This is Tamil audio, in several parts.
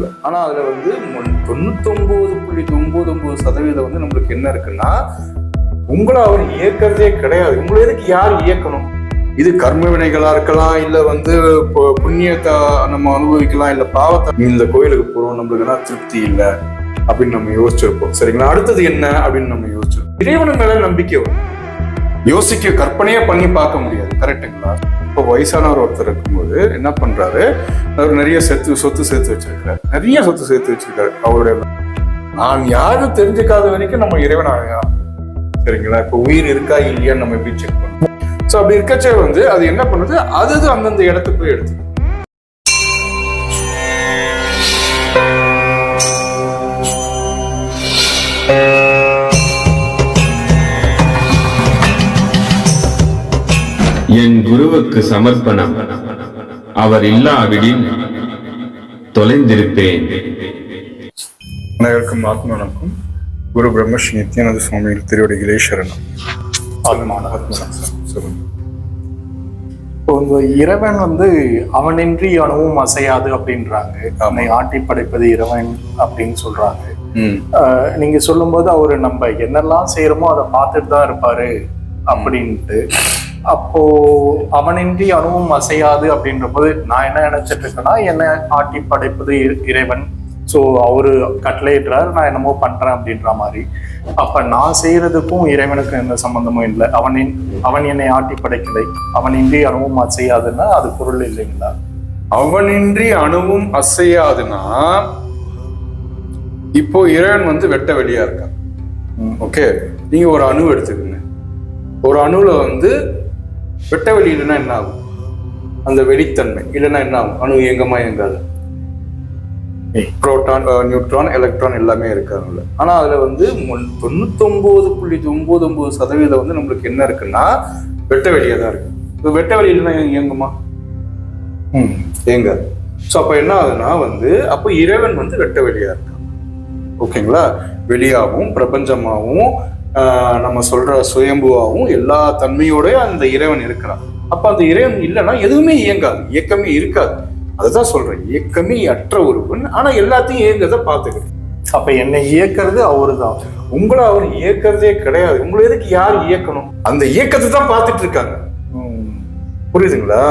இருக்காங்கல்ல. ஆனா அதுல வந்து 99.99% வந்து நம்மளுக்கு என்ன இருக்குன்னா, உங்களை அவர் இயக்கிறதே கிடையாது. உங்களை எதுக்கு யார் இயக்கணும்? இது கர்ம வினைகளா இருக்கலாம், இல்ல வந்து புண்ணியத்தை நம்ம அனுபவிக்கலாம், இல்ல பாவத்தை. இந்த கோயிலுக்கு போறோம், நம்மளுக்கு என்ன திருப்தி இல்லை அப்படின்னு நம்ம யோசிச்சிருப்போம். சரிங்களா? அடுத்தது என்ன அப்படின்னு நம்ம யோசிச்சிருப்போம். இறைவன் மேல நம்பிக்கை வரும். யோசிக்க கற்பனையே பண்ணி பார்க்க முடியாது. கரெக்டுங்களா? இப்போ வயசானவர் ஒருத்தர் இருக்கும்போது என்ன பண்றாரு, அவர் நிறைய சொத்து சேர்த்து வச்சிருக்காரு. நிறைய சொத்து சேர்த்து வச்சிருக்காரு. அவருடைய நான் யாரும் தெரிஞ்சுக்காத வரைக்கும் நம்ம இறைவன் ஆகலாம். சரிங்களா? இப்போ உயிர் இருக்கா இல்லையான்னு நம்ம எப்படி செக் பண்ணணும்? ஸோ அப்படி இருக்கச்சே வந்து அது என்ன பண்ணுது, அது அந்தந்த இடத்துக்கு போய் எடுத்து. என் குருவுக்கு சமர்ப்பணம். அவர் இல்லாவிடில் தொலைந்திருப்பேன். அனைவருக்கும் ஆத்ம வணக்கம். குரு பிரம்மஸ்ரீ நித்யானந்த சுவாமிகள் திருவடிகளே சரணம். இப்போ இந்த இறைவன் வந்து அவனின்றி அணுவும் அசையாது அப்படின்றாங்க. அவனை ஆட்டி படைப்பது இறைவன் அப்படின்னு சொல்றாங்க. நீங்க சொல்லும்போது அவரு நம்ம என்னெல்லாம் செய்யறோமோ அதை பார்த்துட்டு தான் இருப்பாரு அப்படின்ட்டு. அப்போ அவனின்றி அணுவும் அசையாது அப்படின்ற போது நான் என்ன நினைச்சிட்டு இருக்கேன்னா, என்ன ஆட்டி படைப்பது இறைவன், ஸோ அவரு கட்டளையிடுறாரு, நான் என்னமோ பண்றேன் அப்படின்ற மாதிரி. அப்ப நான் செய்யறதுக்கும் இறைவனுக்கும் எந்த சம்பந்தமும் இல்லை. அவன் என்னை ஆட்டி படைக்கலை, அவனின்றி அணுவும் அசையாதுன்னா அது பொருள் இல்லைங்களா? அவனின்றி அணுவும் அசையாதுன்னா இப்போ இறைவன் வந்து வெட்ட வெளியா இருக்கான். ஓகே, நீங்க ஒரு அணு எடுத்துக்கங்க. ஒரு அணுல வந்து வெட்ட வெளி இல்லைன்னா என்ன ஆகும்? அந்த வெளித்தன்மை இல்லைன்னா என்ன ஆகும்? அணு இயங்கமா இயங்காது. புரோட்டான், நியூட்ரான், எலக்ட்ரான் எல்லாமே இருக்காங்கல்ல. ஆனா அதுல வந்து 99.99% வந்து நம்மளுக்கு என்ன இருக்குன்னா வெட்ட வெளியா தான் இருக்கு. இப்போ வெட்ட வெளி இல்லைன்னா இயங்குமா? இயங்காது. ஸோ அப்ப என்ன ஆகுதுன்னா வந்து அப்போ இறைவன் வந்து வெட்ட வெளியா இருக்கான். ஓகேங்களா? வெளியாகவும் பிரபஞ்சமாகவும் நம்ம சொல்ற சுயம்புவாகவும் எல்லா தன்மையோட அந்த இறைவன் இருக்கிறான். அப்ப அந்த இறைவன் இல்லைன்னா எதுவுமே இயங்காது, இயக்கமே இருக்காது. அதுதான் சொல்றேன், இயக்கமே அற்ற ஒருவன், ஆனா எல்லாத்தையும் இயங்கிறத பாத்துக்கிறேன். அப்ப என்னை இயக்கிறது அவரு தான். உங்களை அவர் இயக்கிறதே கிடையாது. உங்களை எதுக்கு யார் இயக்கணும்? அந்த இயக்கத்தை தான் பார்த்துட்டு இருக்காங்க. புரியுதுங்களா?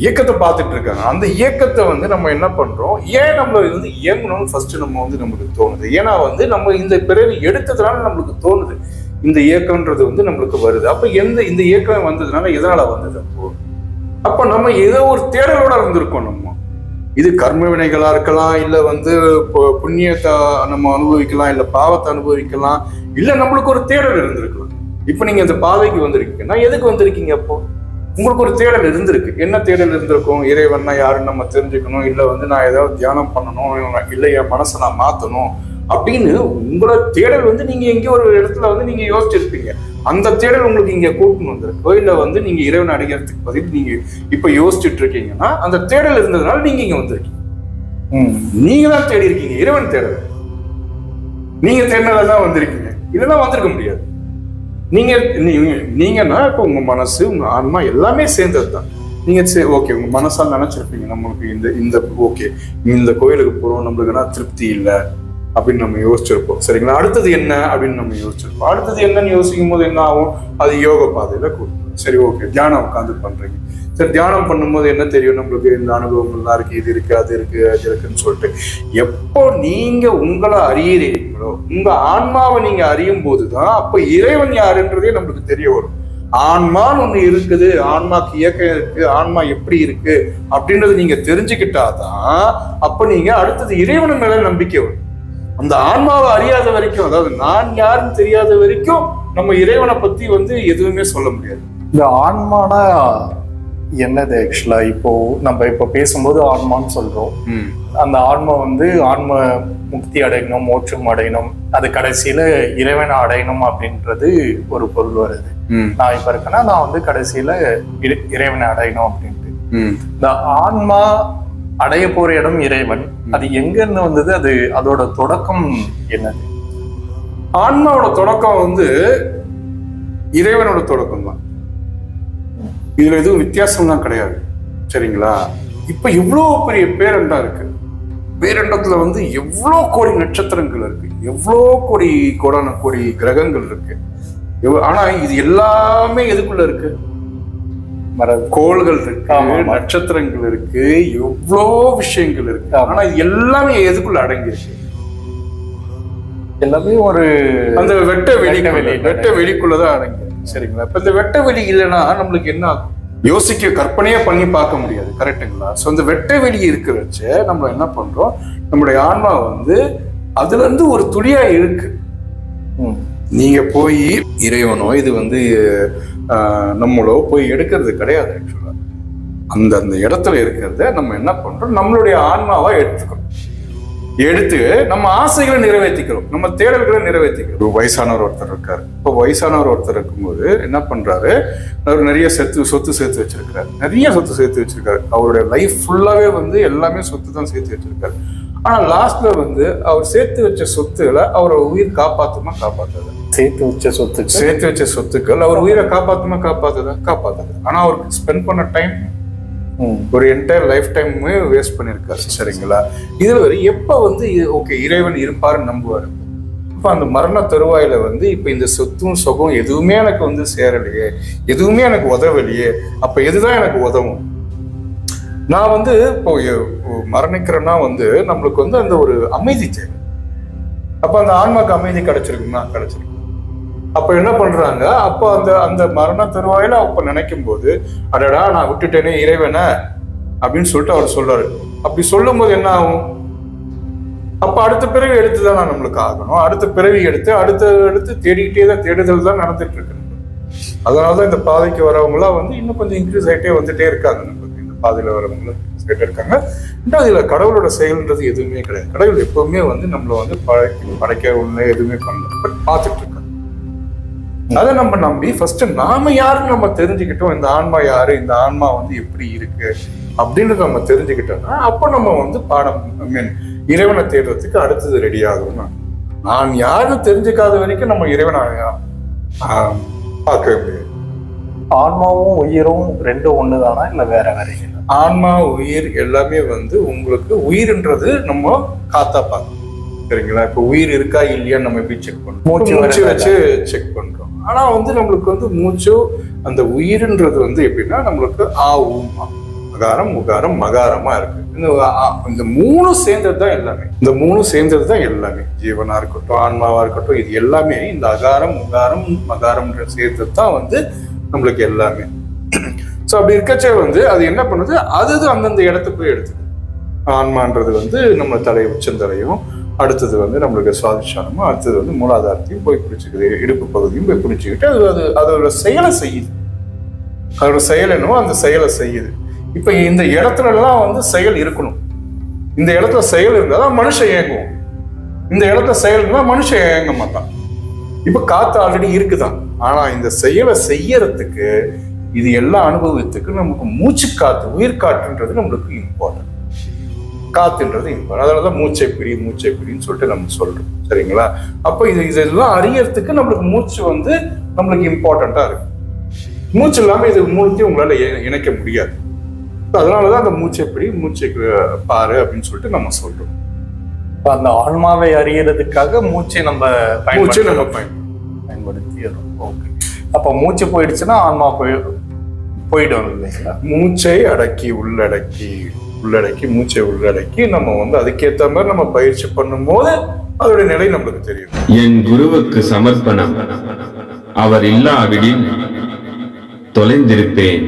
இயக்கத்தை பார்த்துட்டு இருக்காங்க. அந்த இயக்கத்தை வந்து நம்ம என்ன பண்றோம், ஏன் நம்மள வந்து இயங்கணும்னு ஃபர்ஸ்ட் நம்ம வந்து நமக்கு தோணுது. ஏன்னா வந்து நம்ம இந்த பிறவி எடுத்ததுனால நம்மளுக்கு தோணுது இந்த இயக்கம்ன்றது வந்து நம்மளுக்கு வருது. அப்ப இந்த இயக்கம் வந்ததுனால எதனால வந்தது? அப்ப நம்ம ஏதோ ஒரு தேடலோட இருந்திருக்கோம். நம்ம இது கர்ம வினைகளா இருக்கலாம், இல்ல வந்து புண்ணியத்தை நம்ம அனுபவிக்கலாம், இல்ல பாவத்தை அனுபவிக்கலாம், இல்ல நம்மளுக்கு ஒரு தேடல் இருந்திருக்கலாம். இப்ப நீங்க இந்த பாதைக்கு வந்திருக்கீங்கன்னா எதுக்கு வந்திருக்கீங்க? அப்போ உங்களுக்கு ஒரு தேடல் இருந்திருக்கு. என்ன தேடல் இருந்திருக்கும்? இறைவன்னா யாருன்னு நம்ம தெரிஞ்சுக்கணும், இல்ல வந்து நான் ஏதாவது தியானம் பண்ணணும், இல்ல என் மனசை நான் மாத்தணும் அப்படின்னு உங்களோட தேடல் வந்து நீங்க எங்கேயோ ஒரு இடத்துல வந்து நீங்க யோசிச்சிருப்பீங்க. அந்த தேடல் உங்களுக்கு இங்க கூட்டணும் வந்திருக்கு. இல்ல வந்து நீங்க இறைவன் அடைகிறதுக்கு பதில் நீங்க இப்ப யோசிச்சுட்டு இருக்கீங்கன்னா அந்த தேடல் இருந்ததுனால நீங்க இங்க வந்திருக்கீங்க. நீங்க தான் தேடி இருக்கீங்க, இறைவன் தேடல். நீங்க தேடினதான் வந்திருக்கீங்க, இல்லைன்னா வந்திருக்க முடியாது. நீங்கன்னா இப்ப உங்க மனசு, உங்க ஆன்மா எல்லாமே சேர்ந்தது தான். நீங்க ஓகே, உங்க மனசால் நினைச்சிருப்பீங்க நம்மளுக்கு இந்த ஓகே இந்த கோயிலுக்கு போறோம், நம்மளுக்குன்னா திருப்தி இல்லை அப்படின்னு நம்ம யோசிச்சிருப்போம். சரிங்களா? அடுத்தது என்ன அப்படின்னு நம்ம யோசிச்சிருப்போம். அடுத்தது என்னன்னு யோசிக்கும் போது என்ன ஆகும்? அது யோக பாதையில கூட்டும். சரி, ஓகே, தியானம் உட்காந்து பண்றீங்க. சரி, தியானம் பண்ணும்போது என்ன தெரியும்? நம்மளுக்கு இந்த அனுபவங்கள்லாம் இருக்கு, இது இருக்கு, அது இருக்கு, அது இருக்குன்னு சொல்லிட்டு எப்போ நீங்க உங்களை அறியறீங்களோ, உங்க ஆன்மாவை நீங்க அறியும் போதுதான் அப்ப இறைவன் யாருன்றதே நம்மளுக்கு தெரிய வரும். ஆன்மான்னு ஒண்ணு இருக்குது, ஆன்மாக்கு இயக்கம் இருக்கு, ஆன்மா எப்படி இருக்கு அப்படின்றது நீங்க தெரிஞ்சுக்கிட்டாதான் அப்ப நீங்க அடுத்தது இறைவன் மேல நம்பிக்கை வரும். அந்த ஆன்மாவை அறியாத வரைக்கும், அதாவது நான் யாருன்னு தெரியாத வரைக்கும் நம்ம இறைவனை பத்தி வந்து எதுவுமே சொல்ல முடியாது. இந்த ஆன்மானா என்னது? ஆக்சுவலா இப்போ நம்ம இப்ப பேசும்போது ஆன்மான்னு சொல்றோம். அந்த ஆன்மா வந்து ஆன்ம முக்தி அடையணும், மோட்சம் அடையணும், அது கடைசியில இறைவனை அடையணும் அப்படின்றது ஒரு பொருள் வருது. நான் இப்ப இருக்கேன்னா நான் வந்து கடைசியில இறைவனை அடையணும் அப்படின்ட்டு. இந்த ஆன்மா அடைய போற இடம் இறைவன், அது எங்க இருந்து வந்தது? அது அதோட தொடக்கம் என்னது? ஆன்மாவோட தொடக்கம் வந்து இறைவனோட தொடக்கம் தான். இதுல எதுவும் வித்தியாசம்லாம் கிடையாது. சரிங்களா? இப்ப இவ்வளவு பெரிய பேரண்டா இருக்கு. பேரண்டத்துல வந்து எவ்வளோ கோடி நட்சத்திரங்கள் இருக்கு, எவ்வளோ கோடான கோடி கிரகங்கள் இருக்கு. ஆனா இது எல்லாமே எதுக்குள்ள இருக்கு? கோள்கள் இருக்கு, நட்சத்திரங்கள் இருக்கு, எவ்வளோ விஷயங்கள் இருக்கு. ஆனா இது எல்லாமே எதுக்குள்ள அடங்கி இருக்கு? எல்லாமே ஒரு அந்த வெட்ட வெளிக்குள்ளதான் அடங்கி. சரிங்களா? இப்ப இந்த வெட்ட வெளி இல்லைன்னா நம்மளுக்கு என்ன ஆகும்? யோசிக்க கற்பனையா பண்ணி பார்க்க முடியாது. கரெக்டுங்களா? ஸோ இந்த வெட்ட வெளி இருக்கிறச்ச நம்ம என்ன பண்றோம், நம்மளுடைய ஆன்மா வந்து அதுல இருந்து ஒரு துளியா இருக்கு. நீங்க போய் இறைவனோ இது வந்து நம்மளோ போய் எடுக்கிறது கிடையாது. ஆக்சுவலா அந்த இடத்துல இருக்கிறத நம்ம என்ன பண்றோம், நம்மளுடைய ஆன்மாவா எடுத்துக்கிறோம். எடுத்து நம்ம ஆசைகளை நிறைவேற்றிக்கிறோம், நம்ம தேடல்களை நிறைவேற்றிக்கிறோம். வயசானவர் ஒருத்தர் இருக்காரு. இப்போ வயசானவர் ஒருத்தர் இருக்கும்போது என்ன பண்றாரு, அவர் நிறைய சொத்து சேர்த்து வச்சிருக்காரு, நிறைய சொத்து சேர்த்து வச்சிருக்காரு. அவருடைய லைஃப் ஃபுல்லாவே வந்து எல்லாமே சொத்து தான் சேர்த்து வச்சிருக்காரு. ஆனா லாஸ்ட்ல வந்து அவர் சேர்த்து வச்ச சொத்துக்களை அவரோட உயிர் காப்பாத்துமா காப்பாத்தாது? சேர்த்து வச்ச சொத்துக்கள் அவர் உயிரை காப்பாத்துமா காப்பாத்தாது. ஆனா அவருக்கு ஸ்பெண்ட் பண்ண டைம் ஒரு என்டையர் லைஃப் டைமே வேஸ்ட் பண்ணிருக்காரு. சரிங்களா? இதுல வரை எப்ப வந்து ஓகே இறைவன் இருப்பாருன்னு நம்புவாரு. இப்ப அந்த மரண தருவாயில வந்து இப்ப இந்த சொத்தும் சுகம் எதுவுமே எனக்கு வந்து சேரலையே, எதுவுமே எனக்கு உதவலையே, அப்ப எதுதான் எனக்கு உதவும்? நான் வந்து இப்போ மரணிக்கிறேன்னா வந்து நம்மளுக்கு வந்து அந்த ஒரு அமைதி தேவை. அப்ப அந்த ஆன்மாக்கு அமைதி கிடைச்சிருக்குன்னா கிடைச்சிருக்கு. அப்ப என்ன பண்றாங்க, அப்ப அந்த மரண தருவாயில அப்ப நினைக்கும் போது அடடா நான் விட்டுட்டேனே இறைவனை அப்படின்னு சொல்லிட்டு அவர் சொல்றாரு. அப்படி சொல்லும் போது என்ன ஆகும், அப்ப அடுத்த பிறவி எடுத்துதான் நம்மளுக்கு ஆகணும். அடுத்த பிறவி எடுத்து அடுத்து தேடிக்கிட்டே தான் தேடுதல் தான் நடந்துட்டு இருக்கு. அதனாலதான் இந்த பாதைக்கு வரவங்களாம் வந்து இன்னும் கொஞ்சம் இன்க்ரீஸ் ஆகிட்டே வந்துட்டே இருக்காங்க. நம்மளுக்கு இந்த பாதையில வரவங்களும் இருக்காங்க. இதுல கடவுளோட செயல்ன்றது எதுவுமே கிடையாது. கடவுள் எப்பவுமே வந்து நம்மள வந்து படைக்க உள்ள எதுவுமே பண்ணல, பட் பார்த்துட்டு இருக்காங்க. அதை நம்ம நம்பி ஃபர்ஸ்ட் நாம யாருன்னு நம்ம தெரிஞ்சுக்கிட்டோம், இந்த ஆன்மா யாரு, இந்த ஆன்மா வந்து எப்படி இருக்கு அப்படின்னு நம்ம தெரிஞ்சுக்கிட்டோம்னா அப்ப நம்ம வந்து இறைவனை தேடுறதுக்கு அடுத்தது ரெடி ஆகும். நான் யாருன்னு தெரிஞ்சுக்காத வரைக்கும் நம்ம இறைவனை பார்க்கவே முடியாது. ஆன்மாவும் உயிரும் ரெண்டும் ஒண்ணுதானா இல்ல வேற வேற? ஆன்மா உயிர் எல்லாமே வந்து உங்களுக்கு உயிர்ன்றது நம்ம காத்தா பார்க்கணும். சரிங்களா? இப்ப உயிர் இருக்கா இல்லையான்னு நம்ம எப்படி செக் பண்றோம்? மூச்சு வச்சு செக் பண்றோம். ஆனா வந்து நம்மளுக்கு வந்து மூச்சு அந்த உயிர்ன்றது வந்து எப்படின்னா நம்மளுக்கு அகாரம் உகாரம் மகாரமா இருக்கு. இந்த மூணு சேர்ந்தது தான் எல்லாமே. ஜீவனா இருக்கட்டும், ஆன்மாவா இருக்கட்டும், இது எல்லாமே இந்த அகாரம் உகாரம் மகாரம் சேர்ந்தது தான் வந்து நம்மளுக்கு எல்லாமே. ஸோ அப்படி இருக்கச்சே வந்து அது என்ன பண்ணுது, அது அந்தந்த இடத்துக்கு போய் எடுத்துது. ஆன்மான்றது வந்து நம்ம உச்சந்தலையும், அடுத்தது வந்து நம்மளுக்கு சுவாதிஷ்டானமும், அடுத்தது வந்து மூலாதாரத்தையும் போய் பிடிச்சிக்குது, இடுப்பு பகுதியும் போய் பிடிச்சிக்கிட்டு அதோட செயலை செய்யுது. அதோட செயல் என்னவோ அந்த செயலை செய்யுது. இப்ப இந்த இடத்துல எல்லாம் வந்து செயல் இருக்கணும். இந்த இடத்துல செயல் இருந்தாதான் மனுஷன் இயங்குவோம். இந்த இடத்துல செயல் இருந்தா மனுஷன் இயங்க மாட்டான். இப்ப காத்து ஆல்ரெடி இருக்குதான். ஆனா இந்த செயலை செய்யறதுக்கு இது எல்லாம் அனுபவத்துக்கு நமக்கு மூச்சு காத்து, உயிர் காற்றுன்றது நம்மளுக்கு இம்பார்ட்டன்ட். காத்துன்றது இம்பார்ட்டன்ட். அதனாலதான் மூச்சை பிடின்னு சொல்லிட்டு நம்ம சொல்றோம். சரிங்களா? அப்ப இதெல்லாம் அறியறதுக்கு நம்மளுக்கு மூச்சு வந்து நம்மளுக்கு இம்பார்ட்டண்டா இருக்கு. மூச்சு இல்லாம இது மூணுத்தையும் உங்களால இணைக்க முடியாது. அதனாலதான் அந்த மூச்சை பாரு அப்படின்னு சொல்லிட்டு நம்ம சொல்றோம். அந்த ஆன்மாவை அறியறதுக்காக மூச்சை நம்ம பயன்படுத்தி. ஓகே. அப்ப மூச்சு போயிடுச்சுன்னா ஆன்மா போயிடும் இல்லைங்களா? மூச்சை அடக்கி மூச்சை உள்ளடக்கி நம்ம வந்து அதுக்கேற்ற மாதிரி நம்ம பயிற்சி பண்ணும் போது அதோட நிலை நம்மளுக்கு தெரியும். என் குருவுக்கு சமர்ப்பணம். அவர் இல்லாவிடில் தொலைந்திருப்பேன்.